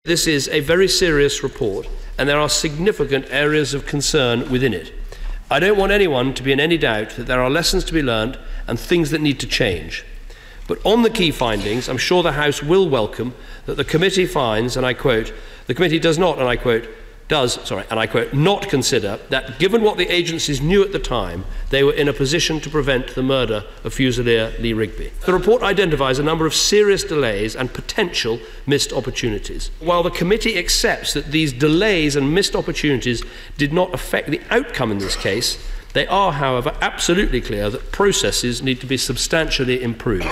This is a very serious report, and there are significant areas of concern within it. I don't want anyone to be in any doubt that there are lessons to be learned and things that need to change. But on the key findings, I'm sure the House will welcome that the committee finds, and I quote, the committee does not, and I quote, not consider that, given what the agencies knew at the time, they were in a position to prevent the murder of Fusilier Lee Rigby. The report identifies a number of serious delays and potential missed opportunities. While the committee accepts that these delays and missed opportunities did not affect the outcome in this case, they are, however, absolutely clear that processes need to be substantially improved.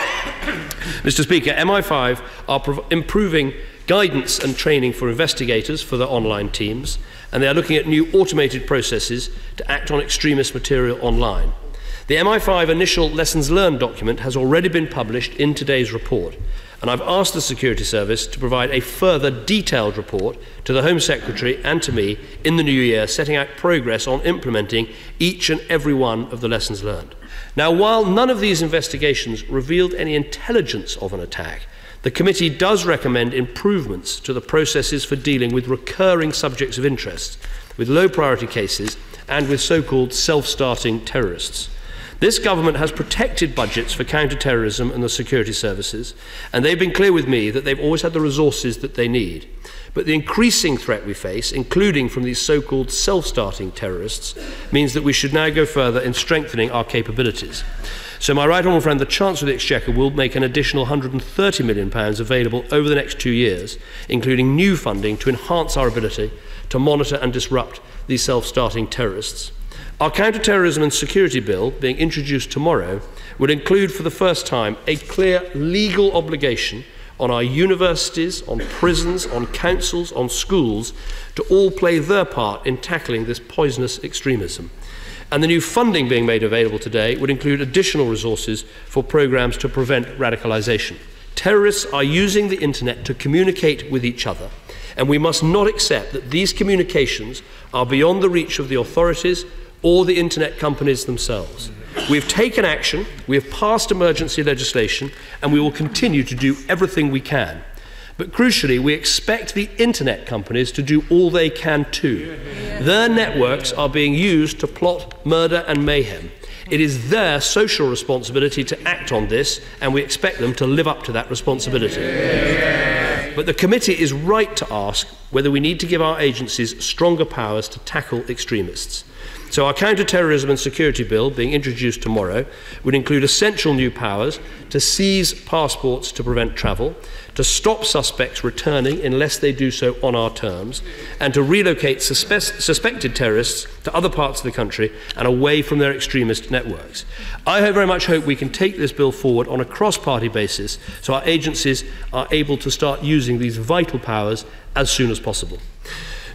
Mr. Speaker, MI5 are improving guidance and training for investigators for their online teams, and they are looking at new automated processes to act on extremist material online. The MI5 initial lessons learned document has already been published in today's report, and I've asked the Security Service to provide a further detailed report to the Home Secretary and to me in the new year, setting out progress on implementing each and every one of the lessons learned. Now, while none of these investigations revealed any intelligence of an attack, the committee does recommend improvements to the processes for dealing with recurring subjects of interest, with low priority cases and with so-called self-starting terrorists. This government has protected budgets for counter-terrorism and the security services, and they've been clear with me that they've always had the resources that they need. But the increasing threat we face, including from these so-called self-starting terrorists, means that we should now go further in strengthening our capabilities. So my right honourable friend, the Chancellor of the Exchequer, will make an additional £130 million available over the next 2 years, including new funding to enhance our ability to monitor and disrupt these self-starting terrorists. Our counter-terrorism and security bill, being introduced tomorrow, would include for the first time a clear legal obligation on our universities, on prisons, on councils, on schools, to all play their part in tackling this poisonous extremism. And the new funding being made available today would include additional resources for programmes to prevent radicalisation. Terrorists are using the internet to communicate with each other, and we must not accept that these communications are beyond the reach of the authorities or the internet companies themselves. We have taken action, we have passed emergency legislation, and we will continue to do everything we can. But crucially, we expect the internet companies to do all they can too. Their networks are being used to plot murder and mayhem. It is their social responsibility to act on this, and we expect them to live up to that responsibility. But the committee is right to ask whether we need to give our agencies stronger powers to tackle extremists. So our counter-terrorism and security bill, being introduced tomorrow, would include essential new powers to seize passports to prevent travel, to stop suspects returning unless they do so on our terms, and to relocate suspected terrorists to other parts of the country and away from their extremist networks. I very much hope we can take this bill forward on a cross-party basis so our agencies are able to start using these vital powers as soon as possible.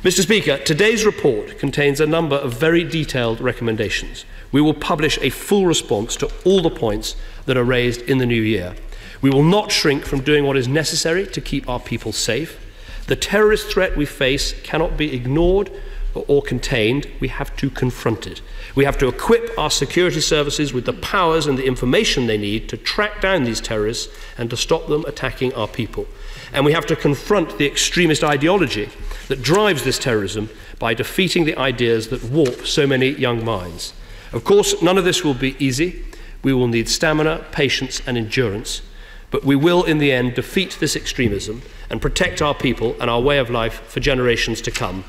Mr. Speaker, today's report contains a number of very detailed recommendations. We will publish a full response to all the points that are raised in the new year. We will not shrink from doing what is necessary to keep our people safe. The terrorist threat we face cannot be ignored or contained. We have to confront it. We have to equip our security services with the powers and the information they need to track down these terrorists and to stop them attacking our people. And we have to confront the extremist ideology that drives this terrorism by defeating the ideas that warp so many young minds. Of course, none of this will be easy. We will need stamina, patience and endurance, but we will in the end defeat this extremism and protect our people and our way of life for generations to come.